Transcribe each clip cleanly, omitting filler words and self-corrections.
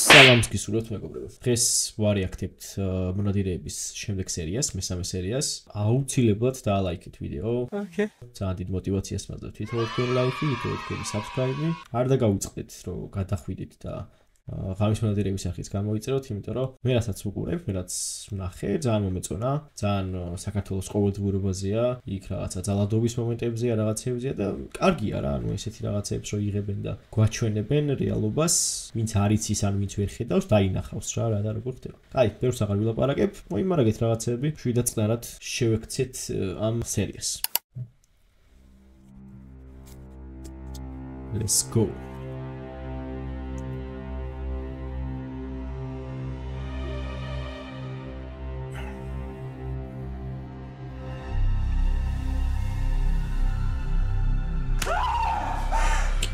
სალამს გისურვებთ მეგობრებო. დღეს ვარიაქტებთ მონადირეების შემდეგ სერიას, მესამე სერიას. აუცილებლად დაალაიქეთ ვიდეო. Okay. ძალიან დიდ мотивაციას მაძლევთ თითოეულ თქვენ ლაიქი, თითოეულ თქვენი subscribe-ი. არ დაგაუწყდეთ, რომ გადახვიდეთ და ღამის მონადირეების სახით გამოიწეროთ, იმიტომ რომ მე რასაც ვუყურებ, მე რაც ვნახე, ძალიან მომეწონა, ძალიან საქართველოს ყოველდღიურობაზეა, იქ რაღაცა ძალადობის მომენტებზეა, რაღაცებზეა და კარგია რა, ანუ ესეთი რაღაცებს რო იღებენ და გვაჩვენებენ რეალობას, ვინც არ იცის, ან ვინც ვერ ხედავს, დაინახავს რა და როგორ ხდება. აი, ბევრს აღარ ვილაპარაკებ, მოიმარაგეთ რაღაცები, შვიდად წყნარად შევექცეთ ამ სერიას. Let's go.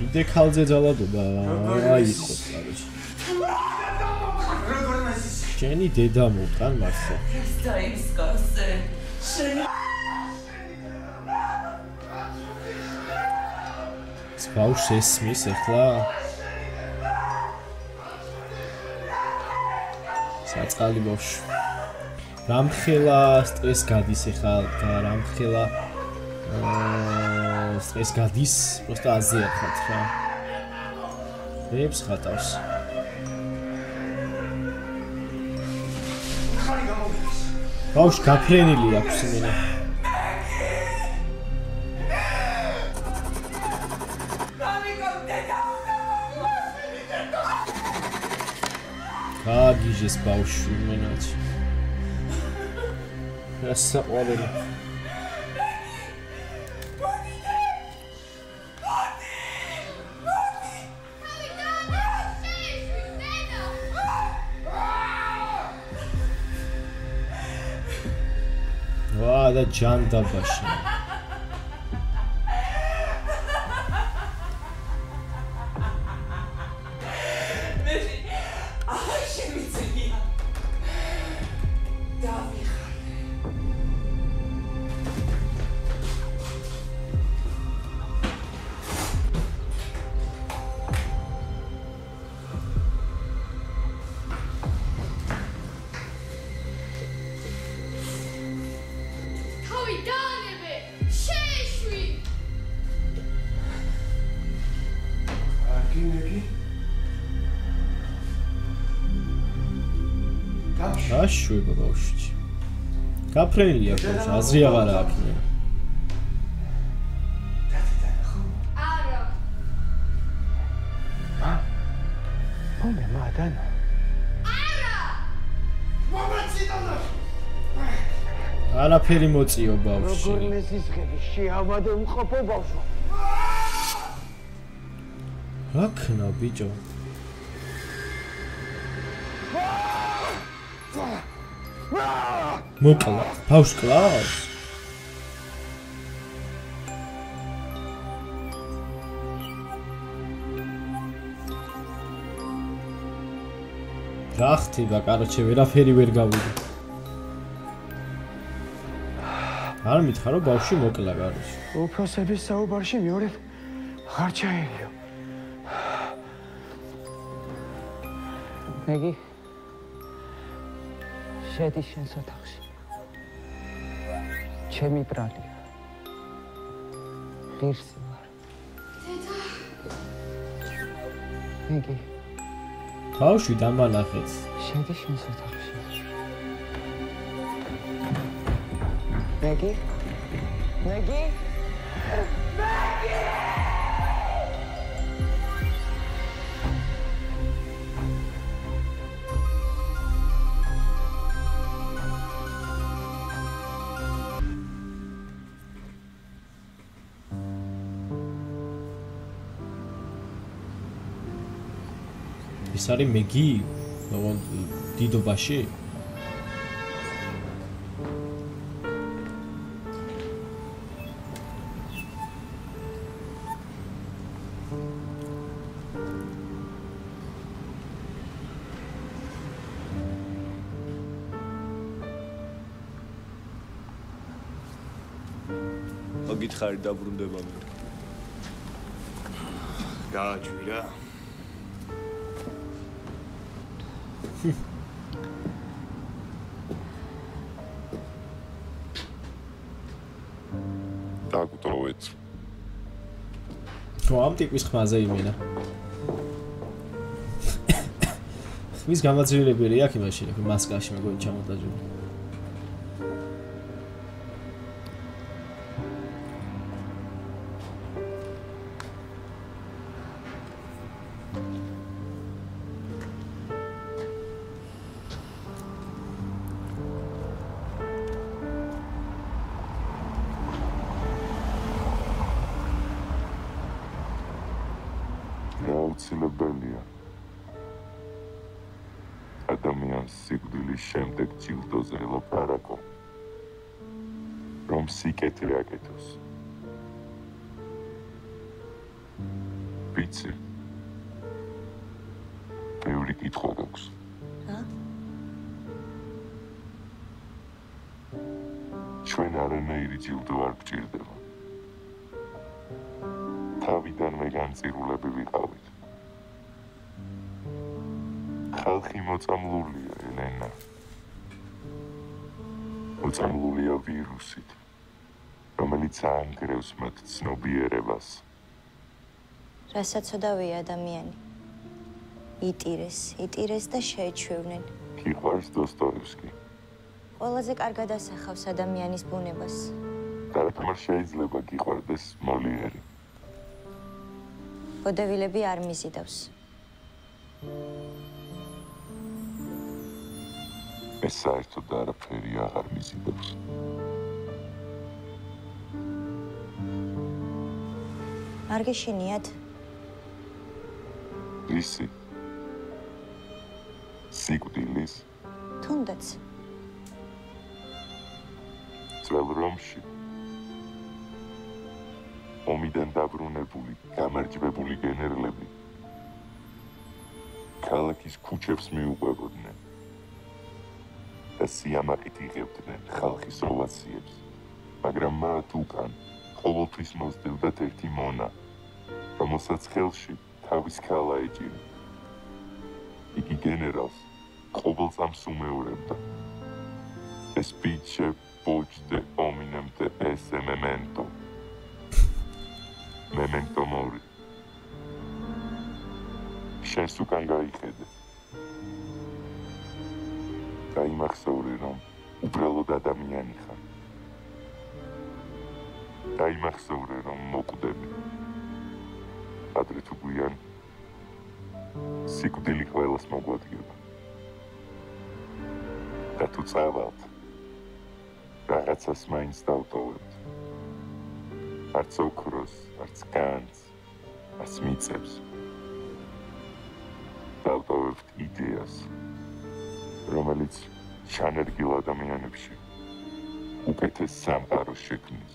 Ide ქალზე ძალადობა აი იყო კაროჩი. შენი დედა მოვტან მართლა. ბავშვს ესმის ახლა. საწყალი ბავშვი. რამხელა სტრეს გადის ახლა და რამხელა სტრეს გადის, просто აზიარხათ რა. ვებს ხატავს. ბავშვი გაფრენილი აქვს იმენა. გაგიჟეს ბავშვი იმენაც. რასაყვარელი. და ჯანდაბაში. აშუება ბავშვი. გაფრენილია ბავშვი, აზრი აღარ აქვს. არა. მომე მადან. არა. მომაციდანა. არაფერი მოწიო ბავშვი. როგორ მესისხები შეავადე უმყოფო ბავშვი. რა ქნა ბიჭო? მოკლა, ბავშვს კლავს. რა ხდება, კაროჩე, ვერაფერი ვერ გავიგე. არ მითხარო ბავშვი მოკლა კაროჩე. უფროსების საუბარში მეორე აღარ ჩაერიო. მეგი შედი შენს ოთახში. ჩემი ბრალია. ღირსი ვარ. დედა. მეგი. ბავშვი დამალახეთ. შედი შენს ოთახში. მეგი. მეგი. მეგი. ეს არის მეგი დიდობაში? გითხარი დაბრუნდება მე. გააჩვირა. დაგუტროვეთ. ხო, ამ ტიპის ხმაზე იმენა. ხმის გამაძილებელია აქ იმაში, რომ მასკაში მეგონი ჩამოდაჯული. აუცილებელია ადამიანს სიკვდილის შემდეგ ჯილდოზე ელაპარაკო რომ სიკეთე აკეთოს ვიცი ბევრი კითხვა გაქვს ჩვენ არანაირი ჯილდო არ გჭირდება თავიდანვე განწირულები ვიყავით. ხალხი მოწამლულია, ელენა. მოწამლულია ვირუსით, რომელიც აანგრევს მათ ცნობიერებას. რასაცოდავია ადამიანი. იტირეს და შეეჩვევნენ. გიყვარს დოსტოევსკი. ყველაზე კარგად ასახავს ადამიანის ბუნებას. დარაფმარ შეიძლება გიყვარდეს მოლიერი. ბოდევილები არ მიზიდავს. ეს საერთოდ არაფერი აღარ მიზიდავს. არ გეშინიათ? ვისი? სიკვდილის? თუნდაც. ძველ რომში. ომიდან დაბრუნებული, გამარჯვებული გენერლები ქალაქის ქუჩებს მიუყვებოდნენ და სიამაყით იღებდნენ ხალხის ოვაციებს, მაგრამ მათ უკან ყოველთვის მოსდევდათ ერთი მონა, რომელსაც ხელში თავის ქალა ეჭირა. იგი გენერალს ყოველწამს უმეორებდა. Specie pocte hominem te esse memento. Memento mori. შენს უკან გაიხედე. დაიმახსოვრე, რომ უბრალოდ ადამიანი ხარ. დაიმახსოვრე, რომ მოკვდები. ადრე თუ გვიან სიკვდილი ყველას მოგვადგება. და თუ წავალთ, რაღაცას მაინც დავტოვებთ. არც ოქროს, არც განძს, არც მიწებს. დავტოვებთ იდეას, რომელიც ჩანერგილ ადამიანებში უკეთეს სამყაროს შექმნის.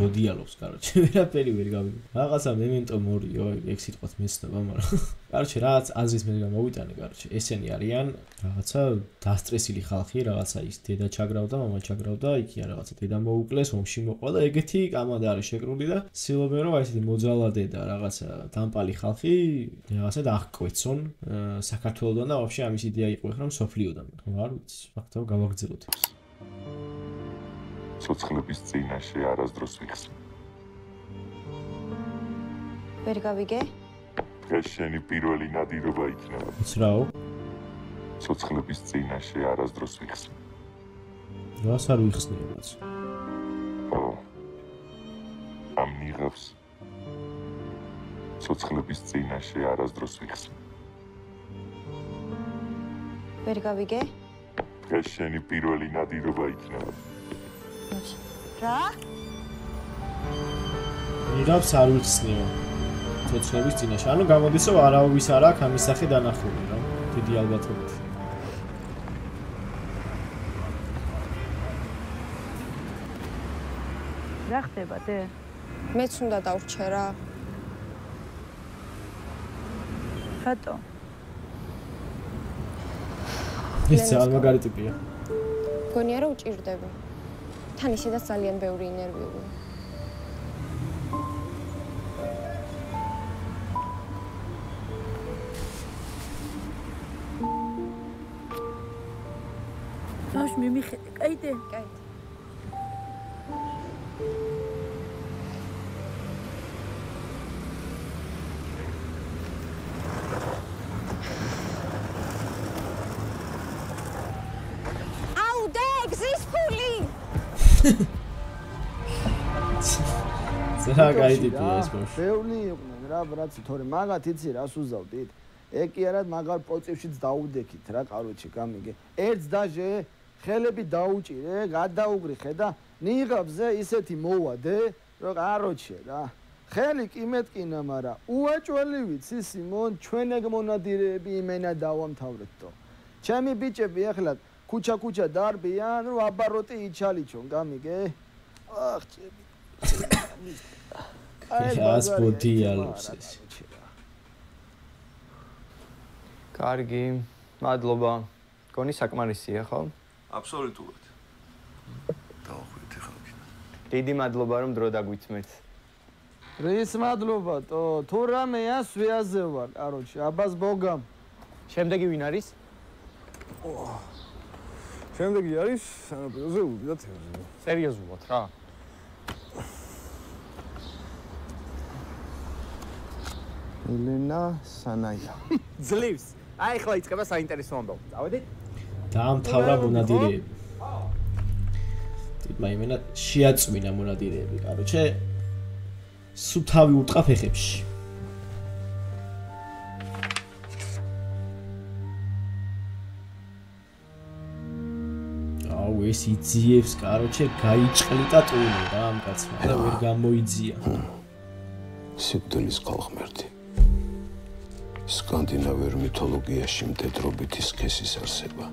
დიალოგს, короче, ვერაფერი ვერ გავიგე. რაღაცა memento mori-ო, ეგ სიტყვაც მეცნობა, მაგრამ короче, რაც აზრის მე გამოვიტანე, короче, ესენი არიან რაღაცა დასტრესილი ხალხი, რაღაცა ის დედა ჩაგრავდა, მამა ჩაგრავდა, იქია რაღაცა დედა მოუკლეს, ომში მოყვა და ეგეთი კამადა არის შეკრული და ცდილობენ რომ აი ესეთი მოძალადე და რაღაცა დამპალი ხალხი რაღაცა დაახკვეცონ საქართველოსდან და ვაფშე ამის იდეა იყო ხომ სოფლიოდან. არ ვიცი, ფაქტობრივად გავაგრძელოთ. ცოცხლების წინაშე არასდროს ვიხსნი. ვერ გავიგე? დღეს შენი პირველი ნადირობა იქნება. ცრაო? ცოცხლების წინაშე არასდროს ვიხსნი. რას არ ვიხსნიებაც? ამ ნიღავს ცოცხლების წინაშე არასდროს ვიხსნი. ვერ გავიგე? დღეს შენი პირველი ნადირობა იქნება. რა? ნიღავს არ ვიხსნიო. ცოცხლების წინაშე. ანუ გამოდის რომ არავის არ აქვს ამის სახე დანახული, რა. დიდი ალბათობით. რა ხდება დე? მეც უნდა დავრჩე რა. რატო? ეს ძალიან მაგარი ტიპია. გონია რომ უჭირდები. თან ისედაც ძალიან ბევრი ინერვიულია. ძლივს მიმიხედე, კაიდე? კაი. აუ, დეგზის ფული. რა გაიდიფია ეს ბავშვი. ბევრი იყვნენ რა ბრაცი, თორე მაგათ იცი რას უზავდით? ეგ კი არა მაგარ პოწივშიც დაუდექით რა კაროჩი გამიგე. ერთს დაჟე, ხელები დაუჭირე, გადაუგრი ხედა, ნიღაბზე ისეთი მოვადე, რომ კაროჩე რა. ხელი კი მეტკინა, მაგრამ უაჭველი ვიცი სიმონ, ჩვენ ეგ მონადირეები იმენა დავამთავრეთო. ჩემი ბიჭები ახლა ქუჩა დარბიან, რომ აბაროტი იჩალიჩონ, გამიგე? ახ, ჩემი ეს ბოდიალობს ეს. კარგი, მადლობა. გონი საკმარისია, ხო? აბსოლუტურად. დავახვიეთ ახლა. დიდი მადლობა რომ დრო დაგვიწმეთ. რის მადლობა, თუ რამეა სვიაზე ვარ, კაროჩი, აბას ბოგამ. შემდეგი ვინ არის? შემდეგი არის სანაპიროზე უბიდა თევზი. სერიოზულად რა? ელენა სანაია. ძლივს. აი ახლა იწყება საინტერესო ამბავი. წავედით? დაამთავრა მონადირეები. ტიპმა იმენა შეაწმინა მონადირეები, კაროჩე. სუთავი უტყა ფეხებში. აუ ეს იძიებს, კაროჩე, გაიჭყლიტა ტუნი რა ამ კაცმა და ვერ გამოიძია. სიკვდილის ხალხმერთი. სკანდინავიურ მითოლოგიაში მდედრობითი სქესის არსება.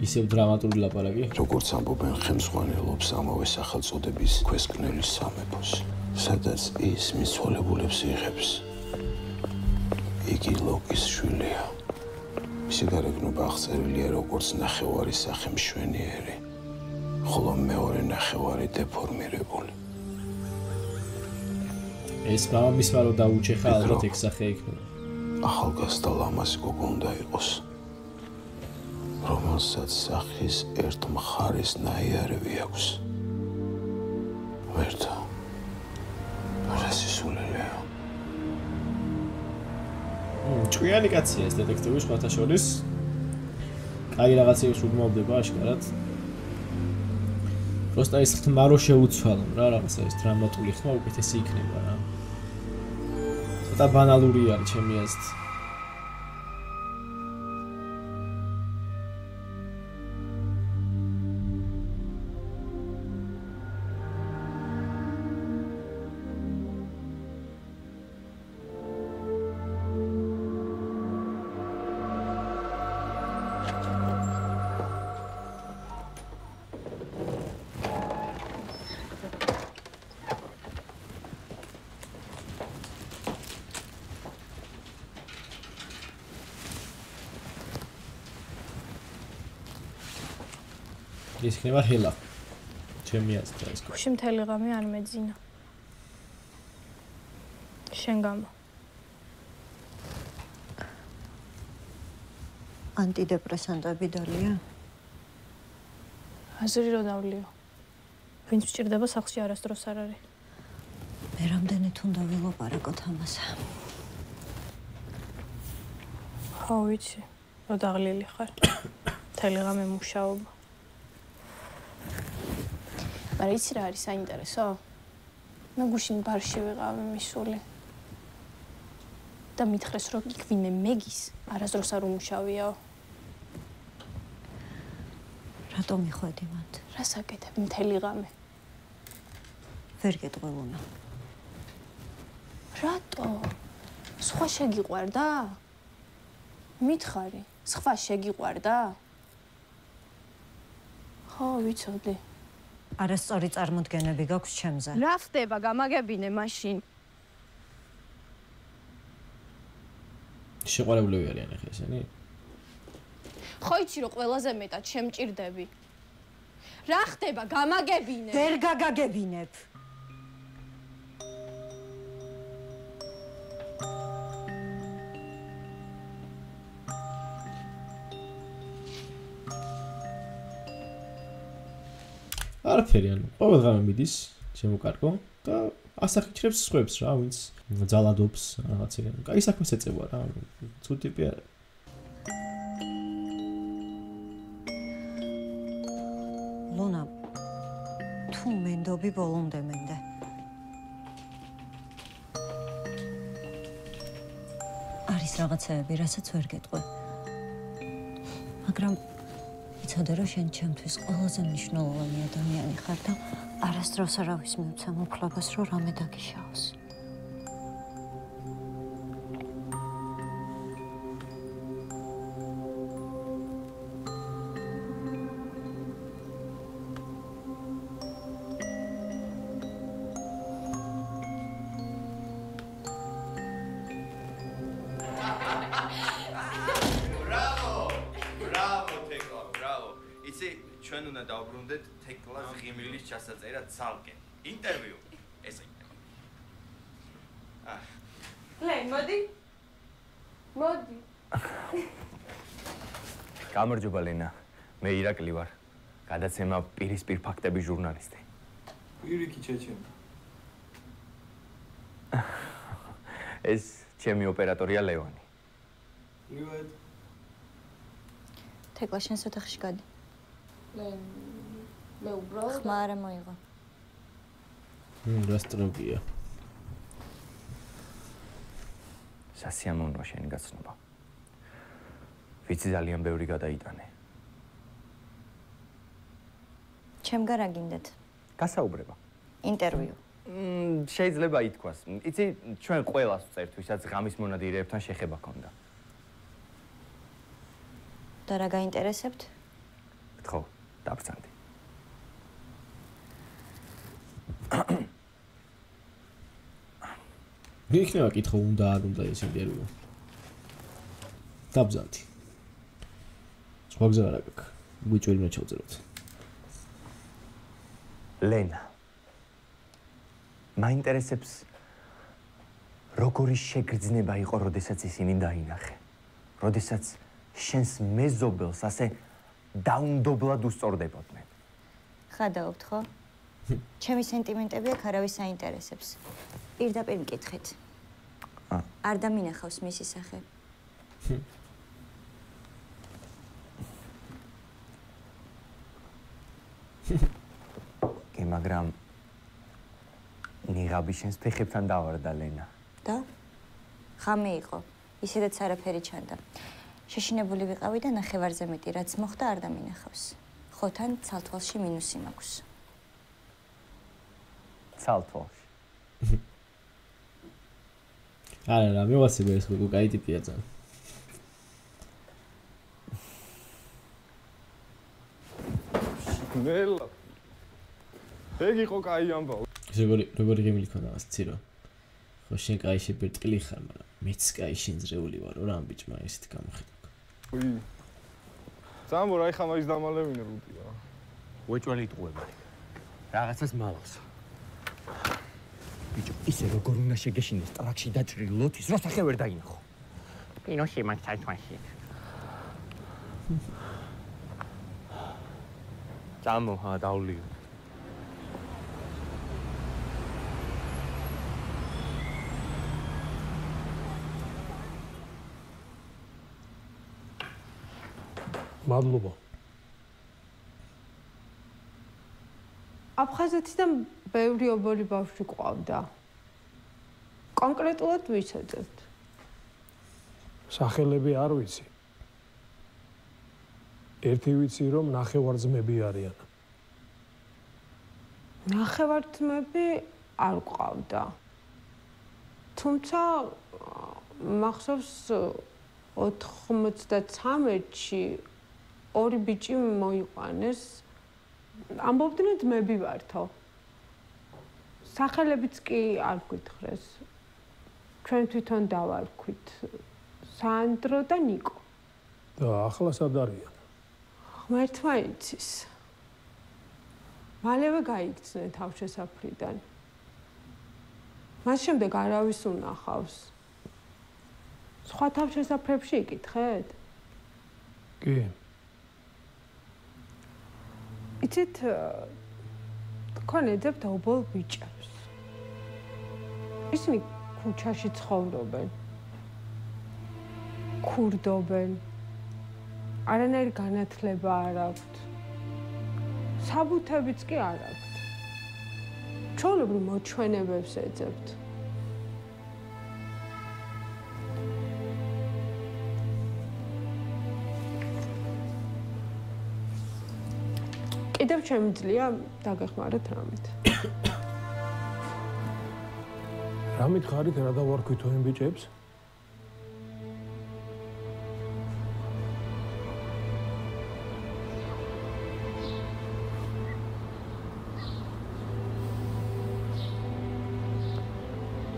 ისევ დრამატული ლაპარაკი. როგორც ამბობენ, ხელმძღვანელობს ამავე სახელწოდების ქვესკნელის სამეფოს, სადაც ის მიცვალებულებს იღებს. იგი ლოკის შვილია. მისი გარეგნობა აღწერილია როგორც ნახევარი სახე მშვენიერი, ხოლო მეორე ნახევარი დეფორმირებული. ეს მამამისმა რო დაუჩეხა, ალბათ ეგ სახე იქნება. ახალგაზრდა ლამაზი გოგო უნდა იყოს, რომელსაც სახის ერთ მხარეს ნაიარევი აქვს. ვერთა რა სისულელეა. ჭკვიანი კაცია ეს დეტექტივის სხვათა შორის. კაი რაღაცებს უგმოვდება აშკარად. просто ეს ხმა რო შეუცვალო რა რაღაცა ეს დრამატული ხმა უკეთესი იქნება რა. ცოტა ბანალური არის ჩემი აზრით. ის ხება ჰელა. ჩემი აზრით ეს. გუში მთელი ღამე არ მეძინა. შენ გამო. ანტიდეპრესანტები დალია? აზრი რო დავლიო. ვინც მჭირდება სახლში არასდროს არ არის. მე რამდენით უნდა ვილაპარაკოთ ამაზე? ხო ვიცი, რო დაღლილი ხარ. მთელი ღამე მუშაობა. მაგრამ იცი რა არის საინტერესო? მე გუშინ ბარში ვიყავი მისული. და მითხრეს რომ იქ ვინმე მეგის არასდროს არ უმუშავიაო. რატომ მიხვედი მათ? რას აკეთებ მთელი ღამე? ვერ გეტყველუნა. რატო? სხვა შეგიყვარდა? მითხარი, სხვა შეგიყვარდა? ხო, ვიცოდი. არასწორი წარმოდგენები გაქვს ჩემზე. რა ხდება, გამაგებინე მაშინ. შეყვარებულები არიან ახლა ესენი? ხო იცი რომ ყველაზე მეტად შემჭირდები. რა ხდება, გამაგებინე. ვერ გაგაგებინებ. არაფერი, ანუ ყოველდღე მიდის შემოკარგო და ასახიჩრებს სხვებს რა, ვინც ძალადობს რაღაცა. კაი საქმეს ეწევა რა, ცუდ ტიპი არა. ლუნა, თუ მენდობი ბოლომდე მენდე. არის რაღაცეები, რასაც ვერ გეტყვი. მაგრამ იცოდე რომ შენ ჩემთვის ყველაზე მნიშვნელოვანი ადამიანი ხარ და არასდროს არავის მივცემ უფლებას რომ რამე დაგიშაოს. ჩვენ უნდა დავბრუნდეთ თეკლას ღიმილის ჩასაწერად ცალკე. ინტერვიუ. ეს იქნება. ლენ, მოდი. მოდი. გამარჯობა ლენა. მე ირაკლი ვარ. გადაცემა პირისპირ ფაქტების ჟურნალისტი. პირიქი ჩეჩემა. ეს ჩემი ოპერატორია ლევანი. привет. თეკლა შენ ოთახში გადი. ლენ, მე უბრალოდ ხმა არ მოიღო. რასტროგია. სასიამოვნოა შენი გაცნობა. ვიცი ძალიან ბევრი გადაიტანე. ჩემგან რა გინდათ? გასაუბრება. ინტერვიუ. შეიძლება ითქვას. იცი, ჩვენ ყველას ვწერთ, ვისაც ღამის მონადირეებთან შეხება ქონდა. და რა გაინტერესებთ? ხო, დაბრძანდი. მიქნება კითხო უნდა არ უნდა ეს ინტერვიუ. დაბრძანდი. სხვა გზა არ აქვს. გვიჭველი უნდა ჩავწეროთ. ლენა. მაინტერესებს როგორი შეგრძნება იყო, როდესაც ისინი დაინახე. როდესაც შენს მეზობელს ასე დაუნდობლად უსწორდებოდნენ. ხადაობთ ხო? ჩემი სენტიმენტები აქ არავის აინტერესებს. პირდაპირ მკითხეთ. არ დამინახავს მისი სახე. მაგრამ ნიღაბი შენს ფეხებთან დავარდა ლენა. და? ხამე იყო. ისედაც არაფერი ჩანდა. შეშინებული ვიყავი და ნახევარზე მეტი რაც მოხდა არ დამინახავს. ხო თან ცალთვალში მინუსი მაქვს. ცალთვალში. არა, მევასება ეს უკვე კაი ტიპია ძალიან. ნელა. ეგ იყო კაი ამბავი. როგორი ღიმილი ქონდა მას ცირო. ხო შენ კაი შებრტყილი ხარ, მაგრამ მეც კაი შენზრეული ვარო რა ამ ბიჭმა ესეთი გამოხედა. უი. ზამბო რა ხა მაგის დამალევინე რუტია. უეჭველი ტყუება. რაღაცას მალავს. ბიჭო, ისე როგორ უნდა შეგეშინდეს ტრაქში დაჭრილი ლოთის, რო სახე ვერ დაინახო. პინოში მაგ საიტვაში. ზამბო ხა დაულიო. მადლობა. აფხაზეთიდან ბევრი ობოლი ბავშვი ყავდა. კონკრეტულად ვიცოდეთ? სახელები არ ვიცი. ერთი ვიცი რომ ნახევარძმები არიან. ნახევარძმები არ ყავდა. თუმცა მახსოვს 93-ში ორი ბიჭი მოიყვანეს. ამბობდნენ ძმები ვართო. სახელებიც კი არ გითხრეს. ჩვენ თვითონ დავარქვით. სანდრო და ნიკო. და ახლა სად არიან? ღმერთმა იცის. მალევე გაიქცნენ თავშესაფრიდან. მას შემდეგ არავის უნახავს. სხვა თავშესაფრებში იკითხეთ? კი. იცით თქვენ ეძებთ ობოლ ბიჭებს. ისინი ქუჩაში ცხოვრობენ. ქურდობენ. არანაირი განათლება არ აქვთ. საბუთებიც კი არ აქვთ. ჩვეულებრივ მოჩვენებებს ეძებთ. კიდევ შემიძლია დაგეხმაროთ რამით. რამით ხარით რა დავარქვით ამ ბიჭებს?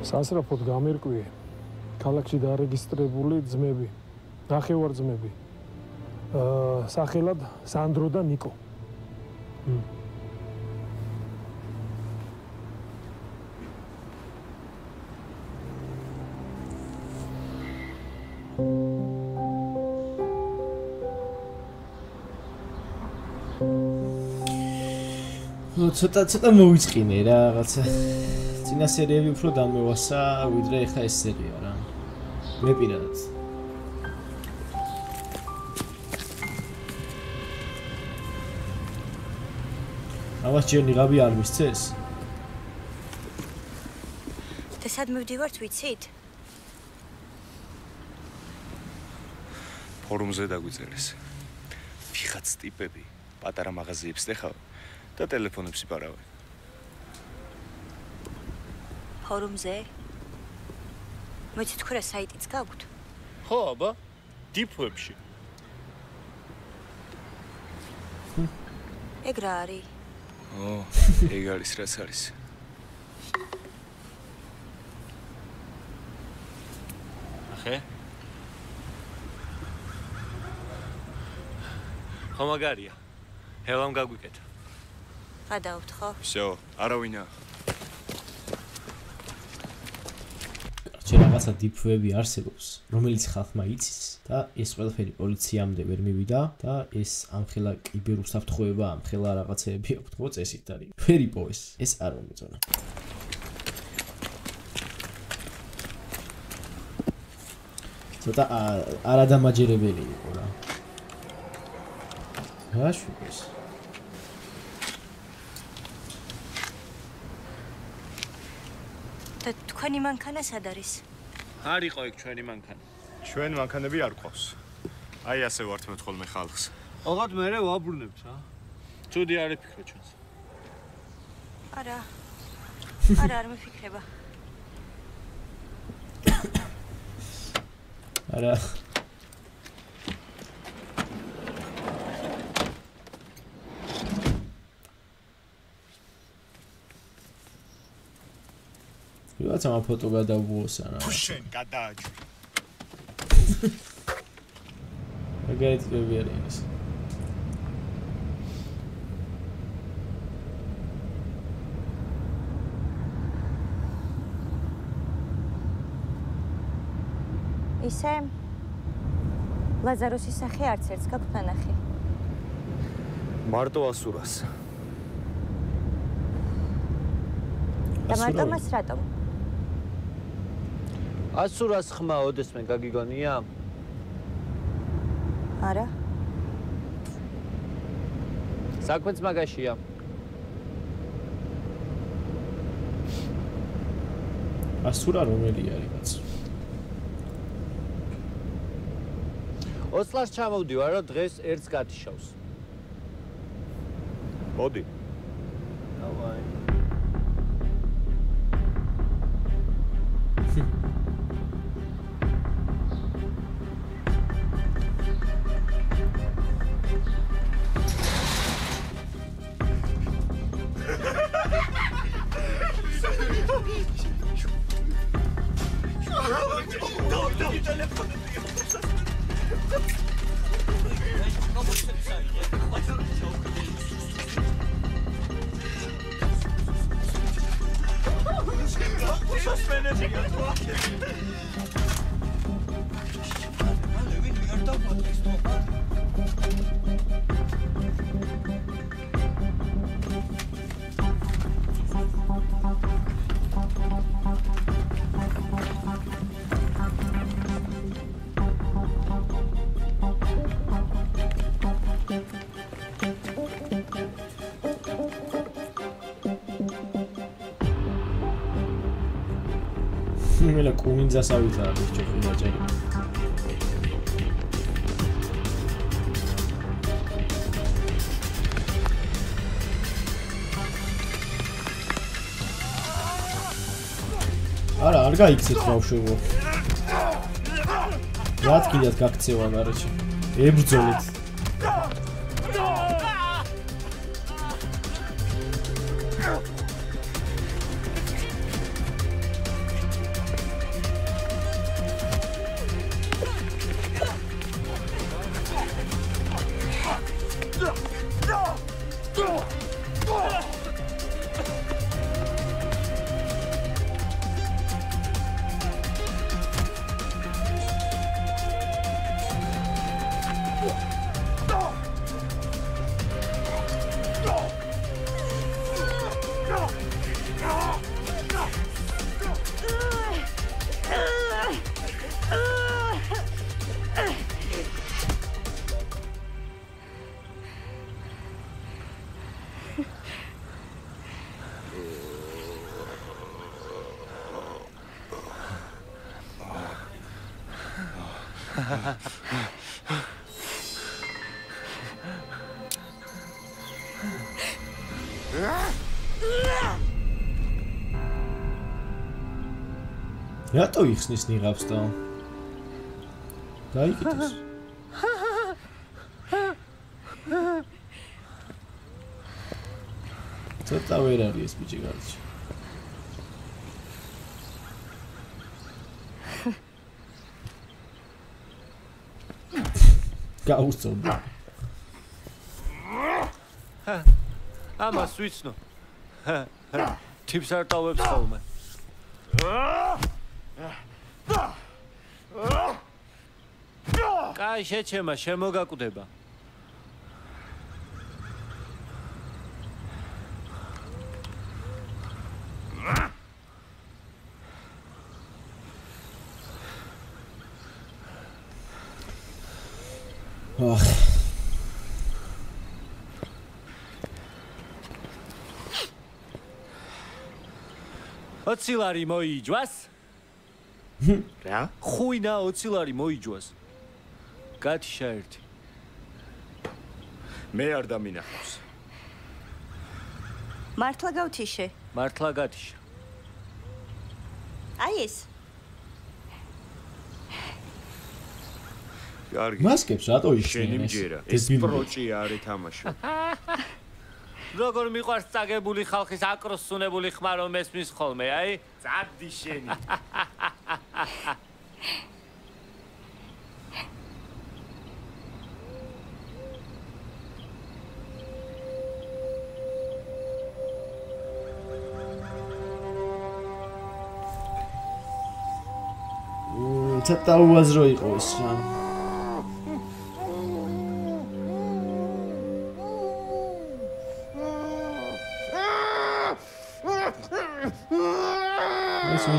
სასწრაფოდ გამირკვიე ქალაქში დარეგისტრირებული ძმები, ნახევარ-ძმები. სახელად სანდრო და ნიკო. ცოტა მოვიწყინე რა რაღაცა. წინა სერიები უფრო დამევასა, ვიდრე ეხა ეს სერია რა. მე პირადად. ამას ჯერ ნიღაბი არ მისცეს? და სად მივდივართ ვიცით? ფორუმზე დაგვიწერეს. ვიღაც ტიპები პატარა მაღაზიებს დეხავენ და ტელეფონებს იპარავენ. ფორუმზე? მოიცით თქვენ რა საიტიც გაქვთ? ხო, აბა, დიპ-ვებში. ეგ რა არის? ეგ არის რაც არის. ახე? ხო მაგარია. ჰელამ გაგვიკეთა. გადავთ ხო? всё, არავინა. ჩვენ რაღაცა დიპვები არსებობს, რომელიც ხალხმა იცის და ეს ყველაფერი პოლიციამდე ვერ მივიდა და ეს ამხელა კიბერუსაფრთხოება, ამხელა რაღაცეები აქვს თქო წესით არის. ვერ იპოვეს, ეს არ მომეწონა. ცოტა არადამაჯერებელი იყო რა. რა შუქეს? და თქვენი მანქანა სად არის? არ იყო ეგ ჩვენი მანქანა. ჩვენ მანქანები არ ყავს. აი ასე ვართ მე ხოლმე ხალხს. ოღონდ მე ვაბრუნებთ რა. ცუდი არ იფიქრე ჩვენს. არა. არ მიფიქრება. არა. რაც ამ ფოტო გადავუოსანა. შენ გადააჭრი. მაგალითები არის. ისე ლაზაროსის სახე არც ერთს გაქვთ ნანახი. მარტო ასურას. და მარტო მას რატომ? ასურას ხმა ოდესმე გაგიგონია? არა. საქმეც მაგაშია. ასურა რომელი არის კაც? ოცლას ჩამოვდივარ, რომ დღეს ერთს გათიშავს. მოდი. დავაი. მელა კუმინძას ავიდა ის ჯოხი დაჭერი. არა, არ გაიქცეთ ბავშვებო. რა თქინდათ გაქცევა გარეჩე. ებრძოლეთ. რატო იხსნის ნიღაბს და გაიგეთეს ცოტა ვერ არის ეს ბიჭი გარჩი გაუსწორდა ამას ვიცნო თიფს არ ტოვებს ხოლმე კაი შეჩემა შემოგაკვდება ოცილარი მოიჯვას? რა? ხუინა ოცილარი მოიჯვას. გათიშა ერთი. მე არ დამინახავს. მართლა გავთიშე? მართლა გათიშა. აი ეს. კარგი. მასკებს რატო იხსნიან ეს? ეს პროჭი არის თამაშო. როგორ მიყვარს წაგებული ხალხის აკროსუნებული ხმა რომ ესმის ხოლმე, აი? წადი შენი. ცოტა უაზრო იყო ეს რა.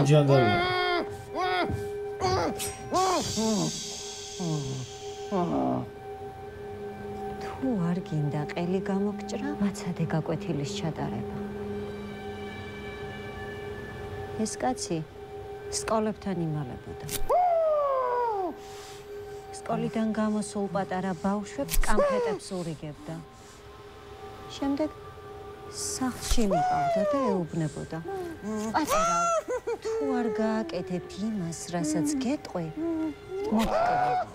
ჯანდარია თუ არ გინდა ყელი გამოგჭრა მაცადე გაკვეთილის ჩატარება ეს კაცი სკოლებთან იმალებოდა სკოლიდან გამოსულ პატარა ბავშვებს კამფეტებს ურიგებდა შემდეგ სახლში მიყავდა და ეუბნებოდა პატარა თუ არ გააკეთებთ იმას, რასაც გეტყვი, მოგკრებთ.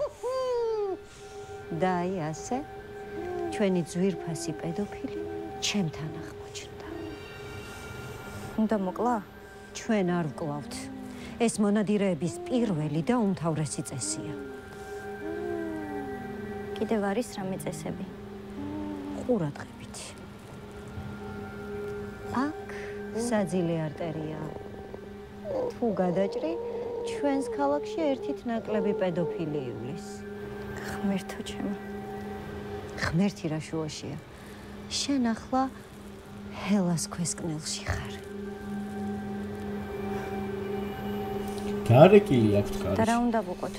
და აი ასე, ჩვენი ძვირფასი პედოფილი ჩემთან აღმოჩნდა. უნდა მოკლა? ჩვენ არ ვკლავთ. ეს მონადირეების პირველი და უმთავრესი წესია. კიდევ არის რამე წესები? ყურადღებით. აქ საძილე არტერია. თუ გადაჭრი, ჩვენს ქალაქში ერთით ნაკლები პედოფილი ივლის. ღმერთო ჩემო. ღმერთი რა შუაშია. შენ ახლა ჰელას ქვესკნელში ხარ. გარეკილი აქვს კარში. და რა უნდა ვუყოთ?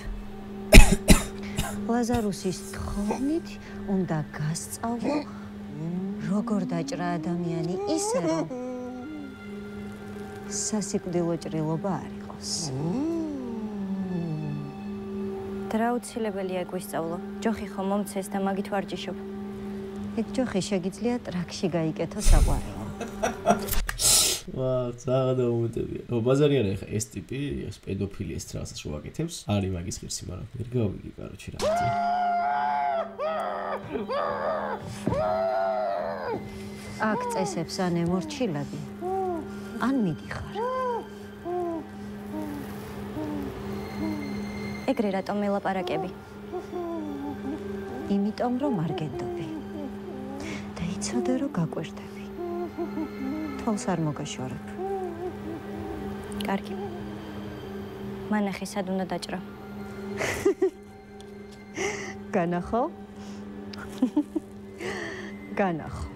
ლაზარუსის თხოვნით უნდა გასწავლო, როგორ დაჭრა ადამიანი ისე, რომ სასიკვდილო ჭრილობა არ იყო. იყოს. დრაუცილებელია გვისწავლო. ჯოხი ხომ მომცეს და მაგით ვარჯიშობ. ეგ ჯოხი შეგიძლია ტრაქში გაიკეთო საყვარელო. ვა, ძალიან დაუმეტებია. ბაზარი არა ხა ეს ტიპი, ეს პედოფილიას თრასაც შევაკეთებს. არის მაგის ღირსი, მაგრამ ვერ გავიგე, კაროჩი რა. აქ წესებს ან ემორჩილები, ან მიდიხარ. ეგრე რატომ მელაპარაკები? იმიტომ რომ არ გენდობი. და იცოდე რომ გაკვირდები. თვალს არ მოგაშორებ. კარგი. მანახე სად უნდა დაჭრა? განახო? განახო.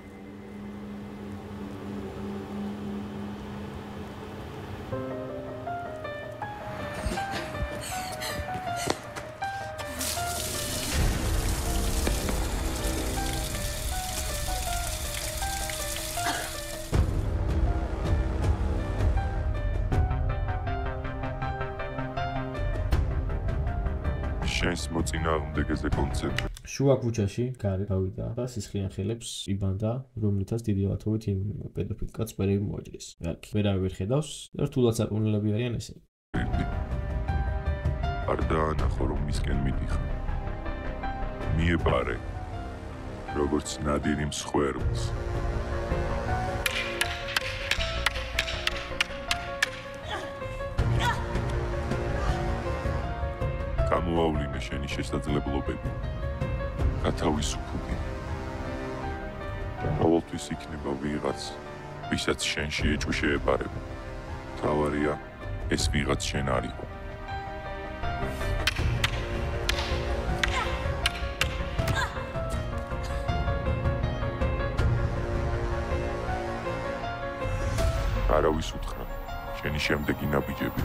შენს მოწინააღმდეგეზე კონცენტრირე. შუა ქუჩაში გარე გავიდა და სისხლიან ხელებს იბანდა, რომლითაც დიდი ავადობით იმ პედოფილ კაცს ვერ მოაჯრეს. აქ ვერავე ვერ ხედავს, რთულად საკონლები არიან ესენი. არ დაანახო რომ მისკენ მიდიხარ. მიებარე როგორც ნადირი მსხვერპლს. გამოავლინე შენი შესაძლებლობები. გათავისუფლდი. ყოველთვის იქნება ვიღაც, ვისაც შენში ეჭვი შეეპარება. თავარია ეს ვიღაც შენ არ იყო. არავის უთხრა შენი შემდეგი ნაბიჯები.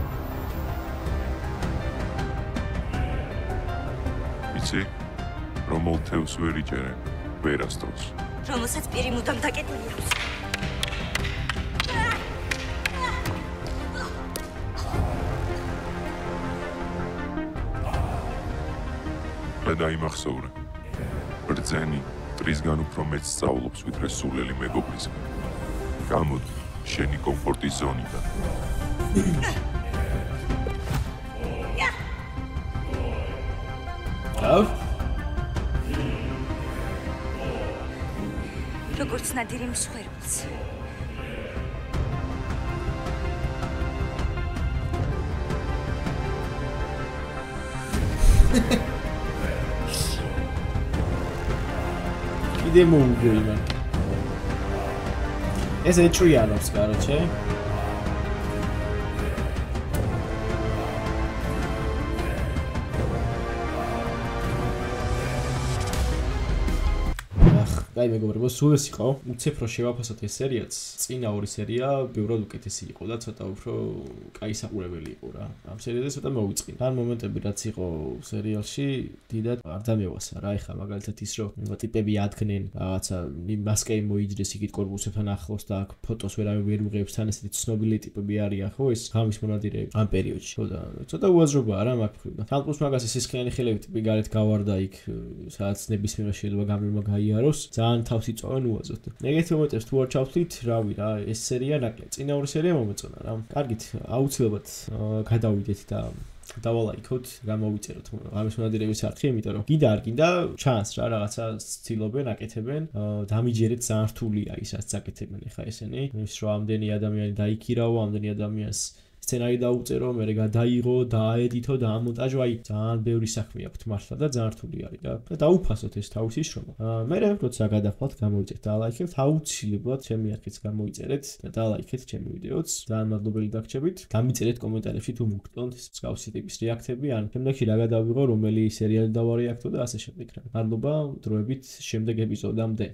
იცი, რომელ თევს ვერ იჭერენ, ვერასდროს. რომელსაც პირი მუდამ დაკეტილი აქვს. და დაიმახსოვრე. ბრძენი წრისგან უფრო მეც სწავლობს, ვიდრე სულელი მეგობრისგან. გამოდი შენი კომფორტის ზონიდან. როგორც ნადირი მსხვერპლს. კიდე მოუგე იმან. ეს ეჭვიანობს, კაროჩე. აი მეგობრებო, სულ ეს იყო. უცებ რომ შევაფასოთ ეს სერიაც, წინა ორი სერია ბევრად უკეთესი იყო და ცოტა უფრო კაი საყურებელი იყო რა. ამ სერიაზე ცოტა მოვიწყინე. ან მომენტები რაც იყო სერიალში, დიდად არ დამევასა რა. ეხლა მაგალითად ის რომ ტიპები ადგნენ, რაღაცა მასკე მოიჯდეს იქით კორპუსებთან ახლოს და აქ ფოტოს ვერავე ვერ უღებს, თან ესეთი ცნობილი ტიპები არიან, ხო, ეს ღამის მონადირეები ამ პერიოდში. ხო და ცოტა უაზრობაა რა მაგ მხრიდან. თან პლუს მაგას ეს სისხლიანი ხელები ტიპი გარეთ გავარდა იქ, სადაც ნებისმიერ შეიძლება გამილმა გაიაროს. ძალიან თავს იწოვენ უაზროდ. ეგეთი მომენტებს თუ არ ჩავთვლით, რავი რა, ეს სერია ნაკლები. წინა ორი სერია მომეწონა რა. კარგით, აუცილებლად გადავიდეთ და დავალაიქოთ, გამოვიწეროთ ღამის მონადირეების არხი, იმიტომ რომ კიდე არ გინდა ჩანს რა, რაღაცა ცდილობენ, აკეთებენ. დამიჯერეთ ძალიან რთულია ისაც აკეთებენ ახლა ესენი. ის რომ ამდენი ადამიანი დაიქირავო, ამდენი ადამიანს სცენარი დაუწერო, მერე გადაიღო, დააედიტო, დაამონტაჟო, აი ძალიან ბევრი საქმე აქვს მართლა და ძალიან რთული არის რა. და დაუფასოთ ეს თავისი შრომა. მერე როცა გადახვალთ, გამოიწერეთ და ლაიქებთ, აუცილებლად ჩემი არქივს გამოიწერეთ და ლაიქეთ ჩემი ვიდეოც. ძალიან მადლობელი დაგრჩებით. დამიწერეთ კომენტარებში თუ მოგგონთ მსგავსი ტიპის რეაქციები, ან შემდეგში რა გადავიღო, რომელი სერიალი დავარეაქტო და ასე შემდეგ რა. მადლობა, დროებით შემდეგ ეპიზოდამდე.